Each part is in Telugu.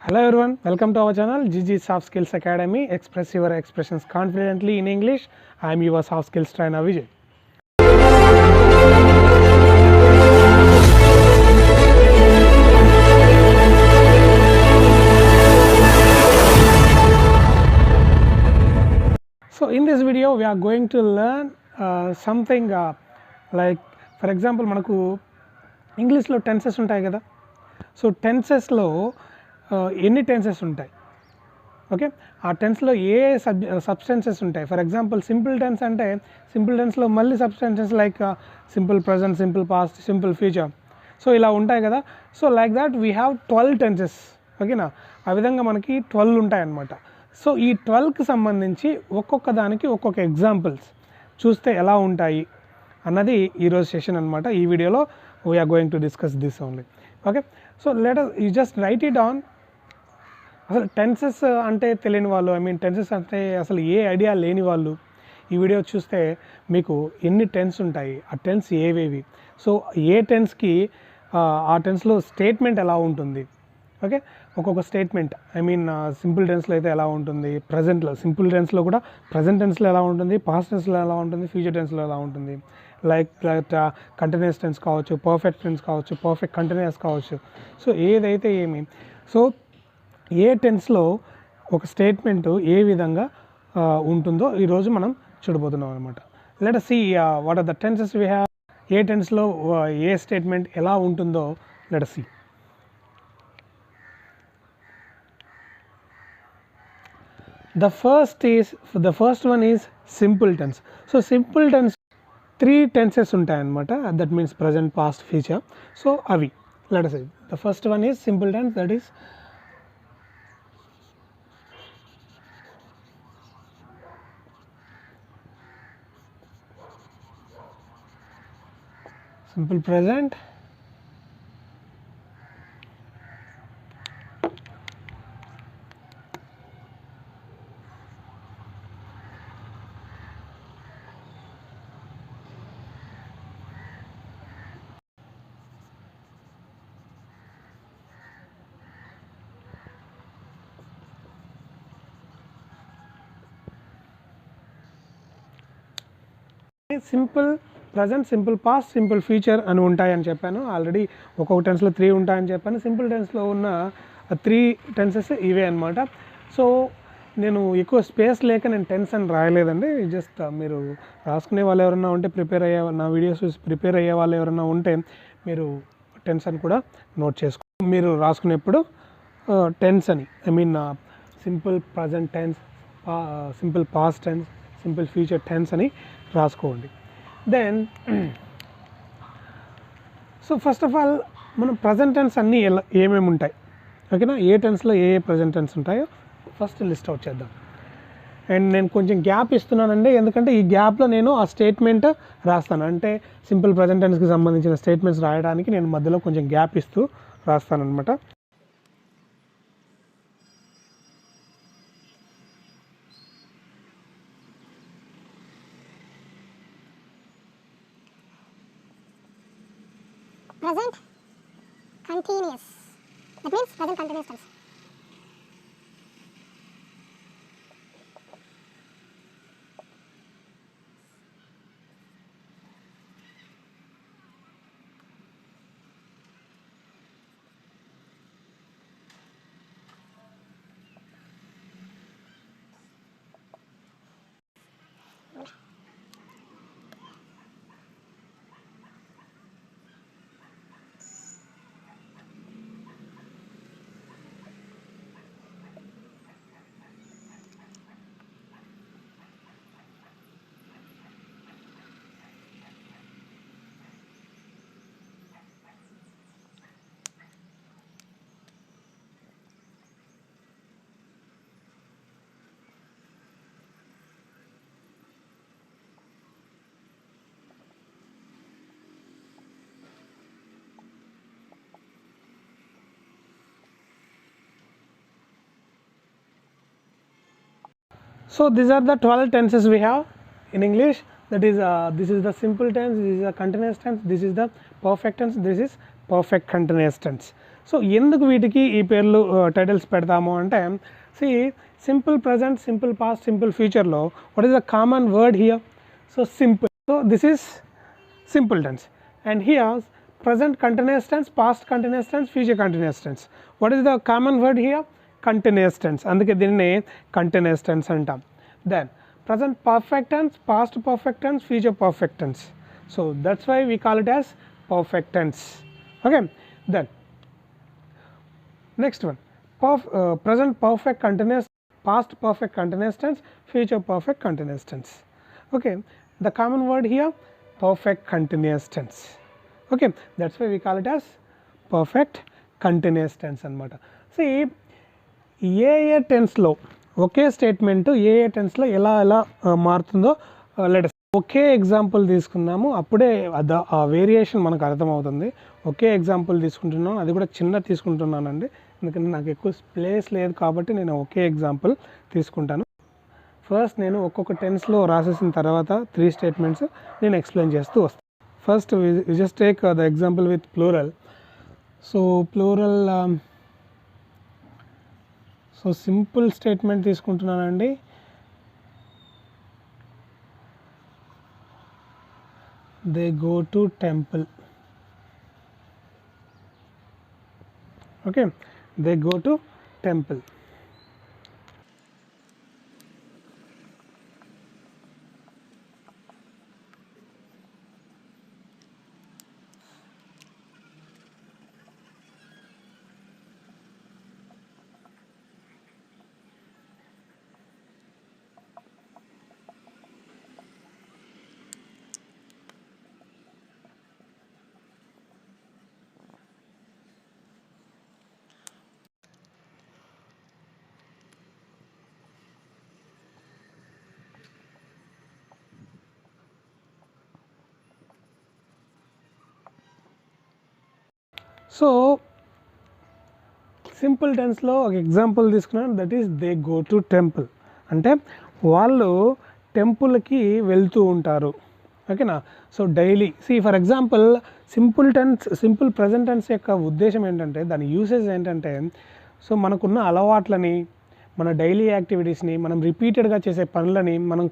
Hello everyone, welcome to our channel GG Soft Skills Academy. Express your expressions confidently in English. I am your soft skills trainer Vijay. So in this video we are going to learn something like, for example, manaku English lo tenses untayi kada. So tenses lo ఎన్ని టెన్సెస్ ఉంటాయి, ఓకే, ఆ టెన్స్లో ఏ సబ్స్టెన్సెస్ ఉంటాయి. ఫర్ ఎగ్జాంపుల్ సింపుల్ టెన్స్ అంటే సింపుల్ టెన్స్లో మళ్ళీ substances like simple present, simple past, simple future, so ఇలా ఉంటాయి కదా. So like that we have 12 tenses, ఓకేనా. ఆ విధంగా మనకి 12 ఉంటాయన్నమాట. సో ఈ 12కి సంబంధించి ఒక్కొక్క దానికి ఒక్కొక్క ఎగ్జాంపుల్స్ చూస్తే ఎలా ఉంటాయి అన్నది ఈరోజు సెషన్ అనమాట. ఈ వీడియోలో we're going to discuss this only, okay. So let us you just write it on. అసలు టెన్సెస్ అంటే తెలియని వాళ్ళు, టెన్సెస్ అంటే అసలు ఏ ఐడియా లేని వాళ్ళు ఈ వీడియో చూస్తే మీకు ఎన్ని టెన్స్ ఉంటాయి, ఆ టెన్స్ ఏవేవి, సో ఏ టెన్స్కి ఆ టెన్స్లో స్టేట్మెంట్ ఎలా ఉంటుంది, ఓకే. ఒక్కొక్క స్టేట్మెంట్ సింపుల్ టెన్స్లో అయితే ఎలా ఉంటుంది, ప్రజెంట్లో సింపుల్ టెన్స్లో కూడా ప్రజెంట్ టెన్స్లో ఎలా ఉంటుంది, పాస్ట్ టెన్స్లో ఎలా ఉంటుంది, ఫ్యూచర్ టెన్స్లో ఎలా ఉంటుంది, లైక్ కంటిన్యూస్ టెన్స్ కావచ్చు, పర్ఫెక్ట్ టెన్స్ కావచ్చు, పర్ఫెక్ట్ కంటిన్యూస్ కావచ్చు. సో ఏదైతే ఏమి, సో ఏ టెన్స్లో ఒక స్టేట్మెంటు ఏ విధంగా ఉంటుందో ఈరోజు మనం చూడబోతున్నాం అనమాట. Let us see what are the tenses we have. ఏ టెన్స్లో ఏ స్టేట్మెంట్ ఎలా ఉంటుందో let us see. The first one is simple tense. So simple tense 3 tenses ఉంటాయన్నమాట. That means present, past, future. So అవి let us see. The first one is simple tense, that is simple present, simple present, simple past, simple future అని ఉంటాయని చెప్పాను ఆల్రెడీ. ఒక్కొక్క టెన్స్లో 3 ఉంటాయని చెప్పాను. సింపుల్ టెన్స్లో ఉన్న 3 టెన్సెస్ ఇవే అనమాట. సో నేను ఎక్కువ స్పేస్ లేక నేను టెన్స్ అని రాయలేదండి. జస్ట్ మీరు రాసుకునే వాళ్ళు ఎవరైనా ఉంటే నా వీడియోస్ చూసి ప్రిపేర్ అయ్యే వాళ్ళు ఎవరైనా ఉంటే మీరు టెన్స్ అని కూడా నోట్ చేసుకో. మీరు రాసుకునేప్పుడు టెన్స్ అని simple present tense, simple past tense, simple future tense అని రాసుకోండి. Then so first of all మనం ప్రజెంట్ టెన్స్ అన్నీ ఏమేమి ఉంటాయి, ఓకేనా, ఏ టెన్స్లో ఏ ప్రజెంట్ టెన్స్ ఉంటాయో ఫస్ట్ లిస్ట్ అవుట్ చేద్దాం. అండ్ నేను కొంచెం గ్యాప్ ఇస్తున్నానండి, ఎందుకంటే ఈ గ్యాప్లో నేను ఆ స్టేట్మెంట్ రాస్తాను. అంటే సింపుల్ ప్రజెంట్ టెన్స్కి సంబంధించిన స్టేట్మెంట్స్ రాయడానికి నేను మధ్యలో కొంచెం గ్యాప్ ఇస్తూ రాస్తాను అనమాట. Present continuous, that means present continuous tense. So these are the 12 tenses we have in English. That is this is the simple tense, this is the continuous tense, this is the perfect tense, this is perfect continuous tense. So ఎందుకు వీటికి ఈ పేర్లు టైటిల్స్ పెడతాము అంటే, సి simple present, simple past, simple ఫ్యూచర్లో what is the common word here? So simple. So this is simple tense. And here present continuous tense, past continuous tense, future continuous tense. What is the common word here? Continuous tense. అందుకే దీనిని continuous tense అంటాం. Then present perfect tense, past perfect tense, future perfect tense. So that's why we call it as perfect tense. Okay. Then next one, present perfect continuous, past perfect continuous tense, future perfect continuous tense. Okay. The common word here, perfect continuous tense. Okay, that's why we call it as perfect continuous tense అనమాట. See, ఏ టెన్స్లో ఒకే స్టేట్మెంట్ ఏ టెన్స్లో ఎలా మారుతుందో లెట్ us ఒకే ఎగ్జాంపుల్ తీసుకుందాము, అప్పుడే ఆ వేరియేషన్ మనకు అర్థమవుతుంది. ఒకే ఎగ్జాంపుల్ తీసుకుంటున్నాను, అది కూడా చిన్న తీసుకుంటున్నానండి, ఎందుకంటే నాకు ఎక్కువ ప్లేస్ లేదు కాబట్టి నేను ఒకే ఎగ్జాంపుల్ తీసుకుంటాను. ఫస్ట్ నేను ఒక్కొక్క టెన్స్లో రాసేసిన తర్వాత 3 స్టేట్మెంట్స్ నేను ఎక్స్ప్లెయిన్ చేస్తూ వస్తాను. First we just take the example with plural. So plural, so simple statement తీసుకుంటున్నానండి. They go to temple. Okay, they go to temple. So simple టెన్స్లో ఒక ఎగ్జాంపుల్ తీసుకున్నాను, that is they go to temple. అంటే వాళ్ళు టెంపుల్కి వెళ్తూ ఉంటారు. ఓకేనా. So daily for example simple tense, simple present tense యొక్క ఉద్దేశం ఏంటంటే, దాని యూసేజ్ ఏంటంటే, సో మనకున్న అలవాట్లని, మన డైలీ యాక్టివిటీస్ని, మనం రిపీటెడ్గా చేసే పనులని, మనం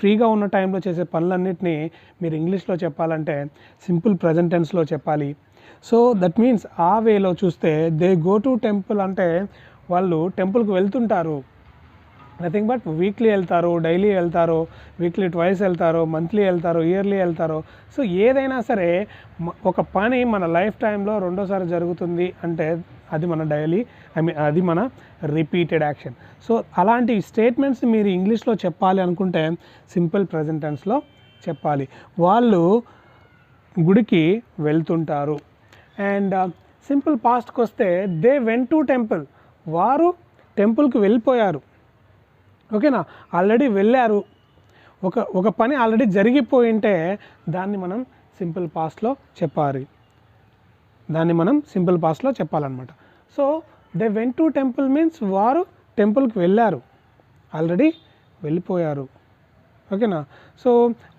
ఫ్రీగా ఉన్న టైంలో చేసే పనులన్నిటినీ మీరు ఇంగ్లీష్లో చెప్పాలంటే సింపుల్ ప్రజెంట్ టెన్స్లో చెప్పాలి. సో దట్ మీన్స్ ఆ వేలో చూస్తే దే గో టు టెంపుల్ అంటే వాళ్ళు టెంపుల్కి వెళ్తుంటారు. నథింగ్ బట్ వీక్లీ వెళ్తారు, డైలీ వెళ్తారు, వీక్లీ ట్వైస్ వెళ్తారు, మంత్లీ వెళ్తారు, ఇయర్లీ వెళ్తారు. సో ఏదైనా సరే ఒక పని మన లైఫ్ టైంలో రెండోసారి జరుగుతుంది అంటే అది మన డైలీ, అది మన రిపీటెడ్ యాక్షన్. సో అలాంటి స్టేట్మెంట్స్ మీరు ఇంగ్లీష్లో చెప్పాలి అనుకుంటే సింపుల్ ప్రజెంట్ టెన్స్లో చెప్పాలి. వాళ్ళు గుడికి వెళ్తుంటారు. అండ్ సింపుల్ పాస్ట్కి వస్తే దే వెంట్ టు టెంపుల్, వారు టెంపుల్కి వెళ్ళిపోయారు. ఓకేనా, ఆల్రెడీ వెళ్ళారు, ఒక పని ఆల్రెడీ జరిగిపోయింటే దాన్ని మనం సింపుల్ పాస్ట్లో చెప్పాలి, చెప్పాలన్నమాట. So they went to temple means వారు టెంపుల్కి వెళ్ళారు, ఆల్రెడీ వెళ్ళిపోయారు. ఓకేనా. సో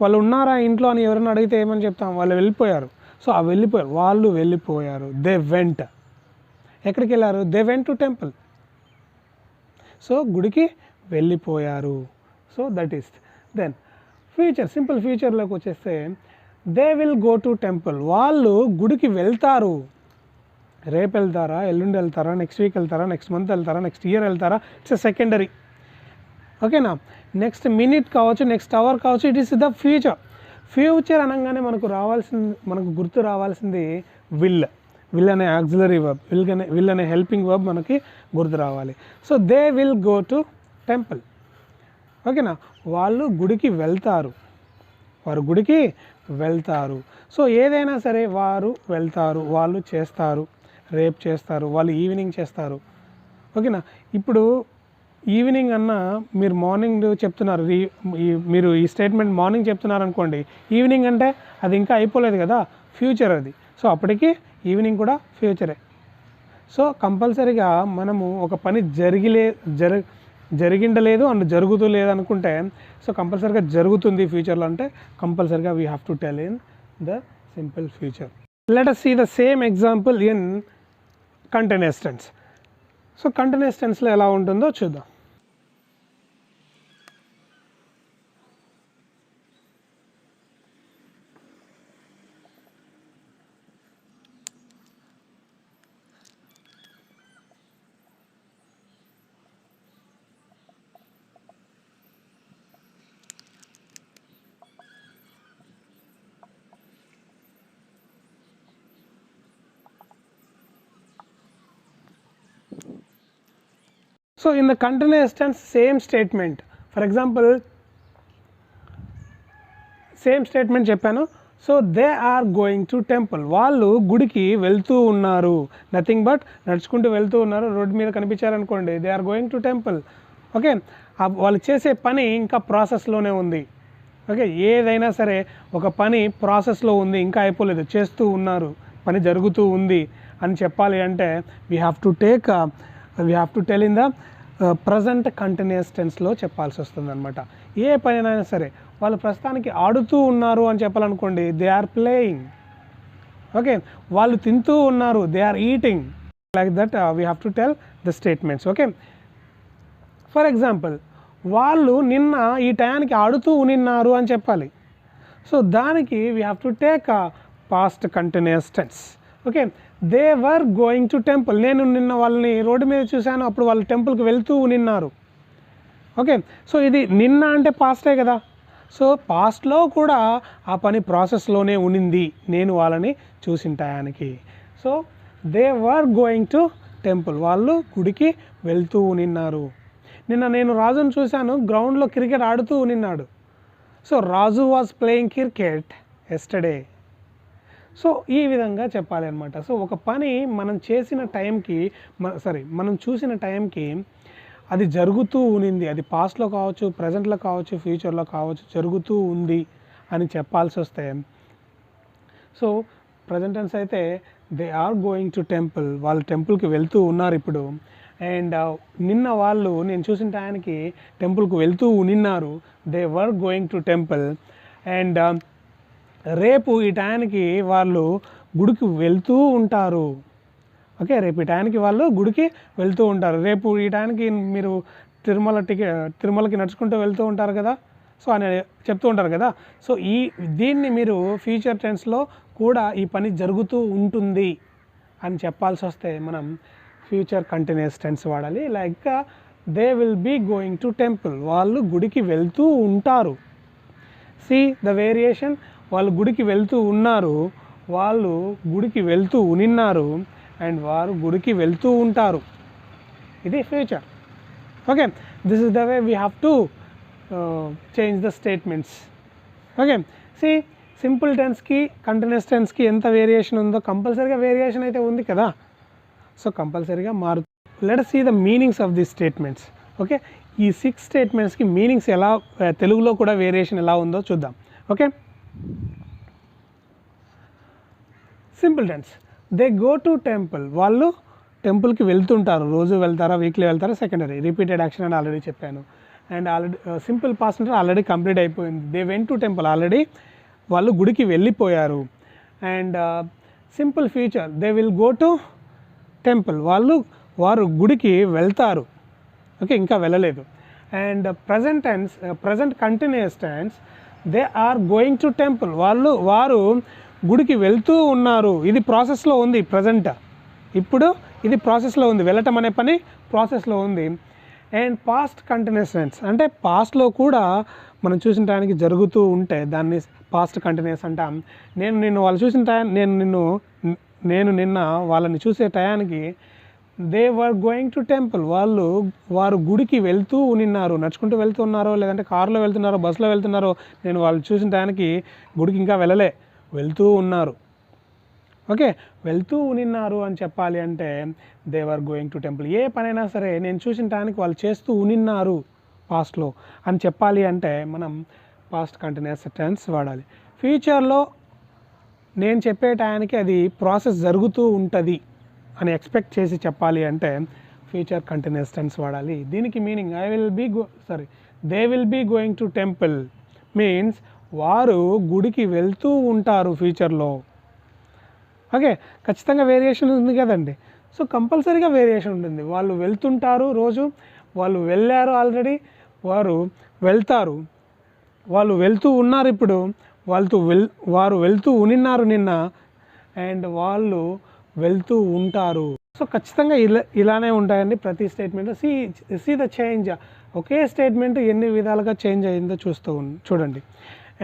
వాళ్ళు ఉన్నారా ఇంట్లో అని ఎవరైనా అడిగితే ఏమని చెప్తాం? వాళ్ళు వెళ్ళిపోయారు. సో వాళ్ళు వెళ్ళిపోయారు. దే వెంట్, ఎక్కడికి వెళ్ళారు? They went to temple. So గుడికి వెళ్ళిపోయారు. So that is. Then future, simple ఫ్యూచర్లోకి వచ్చేస్తే they will go to temple, వాళ్ళు గుడికి వెళ్తారు. రేపు వెళ్తారా, ఎల్లుండి వెళ్తారా, నెక్స్ట్ వీక్ వెళ్తారా, నెక్స్ట్ మంత్ వెళ్తారా, నెక్స్ట్ ఇయర్ వెళ్తారా, ఇట్స్ సెకండరీ. ఓకేనా. నెక్స్ట్ మినిట్ కావచ్చు, నెక్స్ట్ అవర్ కావచ్చు, it is the future. Future అనగానే మనకు గుర్తు రావాల్సింది విల్ అనే ఆక్సిలరీ వర్బ్, విల్ అనే హెల్పింగ్ వర్బ్ మనకి గుర్తు రావాలి. So they will go to temple. ఓకేనా. వాళ్ళు గుడికి వెళ్తారు, సో ఏదైనా సరే వారు వెళ్తారు, వాళ్ళు చేస్తారు, రేపు చేస్తారు, వాళ్ళు ఈవినింగ్ చేస్తారు. ఓకేనా. ఇప్పుడు ఈవినింగ్ అన్నా మీరు మార్నింగ్ చెప్తున్నారు, మీరు ఈ స్టేట్మెంట్ మార్నింగ్ చెప్తున్నారు అనుకోండి, ఈవినింగ్ అంటే అది ఇంకా అయిపోలేదు కదా, ఫ్యూచర్ అది. సో అప్పటికి ఈవినింగ్ కూడా ఫ్యూచరే. సో కంపల్సరీగా మనము ఒక పని జరిగిండలేదు అండ్ జరుగుతూ లేదు అనుకుంటే, సో కంపల్సరీగా జరుగుతుంది ఫ్యూచర్లో అంటే కంపల్సరీగా we have to tell in the simple future. Let us see the same example in continuous tense. So continuous టెన్స్లో ఎలా ఉంటుందో చూద్దాం. So in the continuous tense, same statement. For example, same statement చెప్పాను. So they are going to temple, వాళ్ళు గుడికి వెళ్తూ ఉన్నారు. నథింగ్ బట్ నడుచుకుంటూ వెళ్తూ ఉన్నారు. రోడ్డు మీద కనిపించారనుకోండి, they are going to temple. Okay, వాళ్ళు చేసే పని ఇంకా ప్రాసెస్లోనే ఉంది. ఓకే, ఏదైనా సరే ఒక పని ప్రాసెస్లో ఉంది, ఇంకా అయిపోలేదు, చేస్తూ ఉన్నారు, పని జరుగుతూ ఉంది అని చెప్పాలి అంటే we have to tell in the present continuous టెన్స్లో చెప్పాల్సి వస్తుంది అనమాట. ఏ పనైనా సరే వాళ్ళు ప్రస్తుతానికి ఆడుతూ ఉన్నారు అని చెప్పాలనుకోండి, దే ఆర్ ప్లేయింగ్. ఓకే, వాళ్ళు తింటూ ఉన్నారు, they are eating. Like that we have to tell the statements. Okay, for example, వాళ్ళు నిన్న ఈ టయానికి ఆడుతూ ఉనిన్నారు అని చెప్పాలి. సో దానికి we have to take past continuous tense. Okay, they were going to temple, నేను నిన్న వాళ్ళని రోడ్డు మీద చూశాను, అప్పుడు వాళ్ళు టెంపుల్కి వెళ్తూ ఉనిన్నారు. ఓకే, సో ఇది నిన్న అంటే పాస్టే కదా. సో పాస్ట్లో కూడా ఆ పని ప్రాసెస్లోనే ఉనింది నేను వాళ్ళని చూసిన టయానికి. So they were going to temple, వాళ్ళు గుడికి వెళ్తూ ఉనిన్నారు. నిన్న నేను రాజును చూశాను, గ్రౌండ్లో క్రికెట్ ఆడుతూ ఉనిన్నాడు. So Raju was playing cricket yesterday. So ఈ విధంగా చెప్పాలి అనమాట. సో ఒక పని మనం చేసిన టైంకి మనం చూసిన టైంకి అది జరుగుతూ ఉనింది, అది పాస్ట్లో కావచ్చు, ప్రజెంట్లో కావచ్చు, ఫ్యూచర్లో కావచ్చు, జరుగుతూ ఉంది అని చెప్పాల్సి వస్తే, సో ప్రజెంట్ టెన్స్ అయితే they are going to temple, వాళ్ళు టెంపుల్కి వెళ్తూ ఉన్నారు ఇప్పుడు. అండ్ నిన్న వాళ్ళు నేను చూసిన టయానికి టెంపుల్కి వెళ్తూ ఉనిన్నారు, they were going to temple. And రేపు ఈ టయానికి వాళ్ళు గుడికి వెళ్తూ ఉంటారు. ఓకే, రేపు ఈ టయానికి వాళ్ళు గుడికి వెళ్తూ ఉంటారు. రేపు ఈ టయానికి మీరు తిరుమలకి నడుచుకుంటూ వెళ్తూ ఉంటారు కదా, సో అని చెప్తూ ఉంటారు కదా. సో దీన్ని మీరు ఫ్యూచర్ టెన్స్లో కూడా ఈ పని జరుగుతూ ఉంటుంది అని చెప్పాల్సి వస్తే మనం ఫ్యూచర్ కంటిన్యూస్ టెన్స్ వాడాలి. Like they will be going to temple, వాళ్ళు గుడికి వెళ్తూ ఉంటారు. సీ ద వేరియేషన్, వాళ్ళు గుడికి వెళ్తూ ఉన్నారు, వాళ్ళు గుడికి వెళ్తూ ఉనిన్నారు, అండ్ వారు గుడికి వెళ్తూ ఉంటారు. ఇది future. Okay, this is the way we have to change the statements. Okay, సి సింపుల్ టెన్స్కి కంటిన్యూస్ టెన్స్కి ఎంత వేరియేషన్ ఉందో కంపల్సరీగా వేరియేషన్ అయితే ఉంది కదా. సో కంపల్సరీగా let us see the meanings of these statements. Okay, ఈ 6 స్టేట్మెంట్స్కి మీనింగ్స్ ఎలా తెలుగులో కూడా వేరియేషన్ ఎలా ఉందో చూద్దాం. Okay, simple tense, they go to temple, వాళ్ళు టెంపుల్కి వెళ్తుంటారు. రోజు వెళ్తారా, వీక్లీ వెళ్తారా, సెకండరీ. రిపీటెడ్ యాక్షన్ అని ఆల్రెడీ చెప్పాను. అండ్ ఆల్రెడీ సింపుల్ పాస్ట్ అంటే ఆల్రెడీ కంప్లీట్ అయిపోయింది. They went to temple, already వాళ్ళు గుడికి వెళ్ళిపోయారు. And simple future, they will go to temple, వారు గుడికి వెళ్తారు. ఓకే, ఇంకా వెళ్ళలేదు. And present tense, present continuous tense, they are going to temple, వారు గుడికి వెళ్తూ ఉన్నారు. ఇది ప్రాసెస్లో ఉంది, ప్రజెంట్ ఇప్పుడు ఇది ప్రాసెస్లో ఉంది, వెళ్ళటం అనే పని ప్రాసెస్లో ఉంది. అండ్ పాస్ట్ కంటిన్యూస్ టెన్స్ అంటే పాస్ట్లో కూడా మనం చూసిన టయానికి జరుగుతూ ఉంటే దాన్ని పాస్ట్ కంటిన్యూస్ అంటాం. నేను వాళ్ళు చూసిన టైం నేను నిన్న వాళ్ళని చూసే టయానికి they were going to temple, వారు గుడికి వెళ్తూ ఉనిన్నారు. నడుచుకుంటూ వెళ్తున్నారో లేదంటే కారులో వెళ్తున్నారో బస్సులో వెళ్తున్నారో, నేను వాళ్ళు చూసిన టయానికి గుడికి ఇంకా వెళ్తూ ఉన్నారు. ఓకే, వెళ్తూ ఉనిన్నారు అని చెప్పాలి అంటే they were going to temple. ఏ పనైనా సరే నేను చూసిన టయానికి వాళ్ళు చేస్తూ ఉనిన్నారు పాస్ట్లో అని చెప్పాలి అంటే మనం పాస్ట్ కంటిన్యూస్ టెన్స్ వాడాలి. ఫ్యూచర్లో నేను చెప్పే టయానికి అది ప్రాసెస్ జరుగుతూ ఉంటుంది అని ఎక్స్పెక్ట్ చేసి చెప్పాలి అంటే ఫ్యూచర్ కంటిన్యూస్ టెన్స్ వాడాలి. దీనికి meaning they will be going to temple means వారు గుడికి వెళ్తూ ఉంటారు ఫ్యూచర్లో. ఓకే, ఖచ్చితంగా వేరియేషన్ ఉంది కదండి. సో కంపల్సరీగా వేరియేషన్ ఉంటుంది. వాళ్ళు వెళ్తుంటారు రోజు, వాళ్ళు వెళ్ళారు ఆల్రెడీ, వారు వెళ్తారు, వాళ్ళు వెళ్తూ ఉన్నారు ఇప్పుడు, వారు వెళ్తూ ఉనిన్నారు నిన్న, అండ్ వాళ్ళు వెళ్తూ ఉంటారు. సో ఖచ్చితంగా ఇలానే ఉంటాయండి ప్రతి స్టేట్మెంట్. See the change. ఒకే స్టేట్మెంట్ ఎన్ని విధాలుగా చేంజ్ అయిందో చూడండి.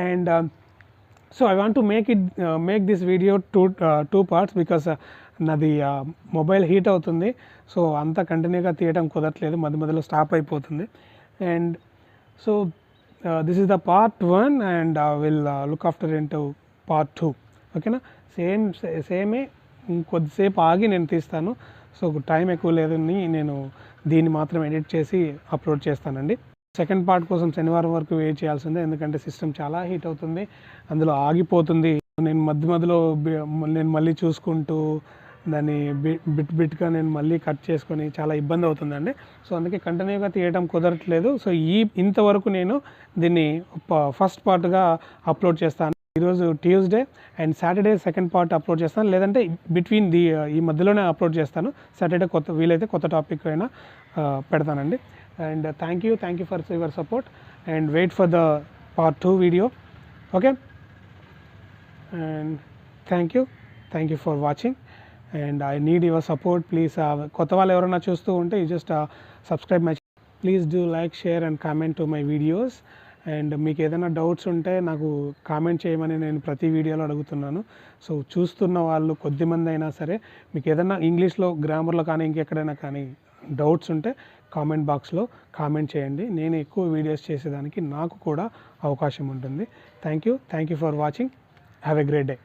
And so I want to make this video two parts because నాది మొబైల్ హీట్ అవుతుంది. సో అంత కంటిన్యూగా తీయడం కుదరట్లేదు, మధ్యలో స్టాప్ అయిపోతుంది. And so this is the part 1 and I will look after into part 2. ఓకేనా? సేమే కొద్దిసేపు ఆగి నేను తీస్తాను. సో టైం ఎక్కువ లేదని నేను దీన్ని మాత్రం ఎడిట్ చేసి అప్లోడ్ చేస్తానండి. సెకండ్ పార్ట్ కోసం శనివారం వరకు వెయిట్ చేయాల్సిందే, ఎందుకంటే సిస్టమ్ చాలా హీట్ అవుతుంది, అందులో ఆగిపోతుంది. నేను మధ్యలో నేను మళ్ళీ చూసుకుంటూ దాన్ని బిట్గా నేను మళ్ళీ కట్ చేసుకొని చాలా ఇబ్బంది అవుతుందండి. సో అందుకే కంటిన్యూగా తీయడం కుదరట్లేదు. సో ఇంతవరకు నేను దీన్ని ఫస్ట్ పార్ట్గా అప్లోడ్ చేస్తాను. ఈరోజు Tuesday and Saturday second part upload చేస్తాను, లేదంటే బిట్వీన్ ఈ మధ్యలోనే అప్లోడ్ చేస్తాను. సాటర్డే వీలైతే కొత్త టాపిక్ అయినా పెడతానండి. And thank you for your support and wait for the part 2 video. Okay, and thank you for watching and I need your support please. కొత్త వాళ్ళు ఎవరైనా చూస్తూ ఉంటే you just subscribe my please do like, share and comment to my videos. And మీకు ఏదైనా డౌట్స్ ఉంటే నాకు కామెంట్ చేయమని నేను ప్రతి వీడియోలో అడుగుతున్నాను. సో చూస్తున్న వాళ్ళు కొద్దిమంది అయినా సరే మీకు ఏదైనా ఇంగ్లీష్లో గ్రామర్లో కానీ ఇంకెక్కడైనా కానీ డౌట్స్ ఉంటే కామెంట్ బాక్స్లో కామెంట్ చేయండి. నేను ఎక్కువ వీడియోస్ చేసేదానికి నాకు కూడా అవకాశం ఉంటుంది. Thank you for watching. Have a great day.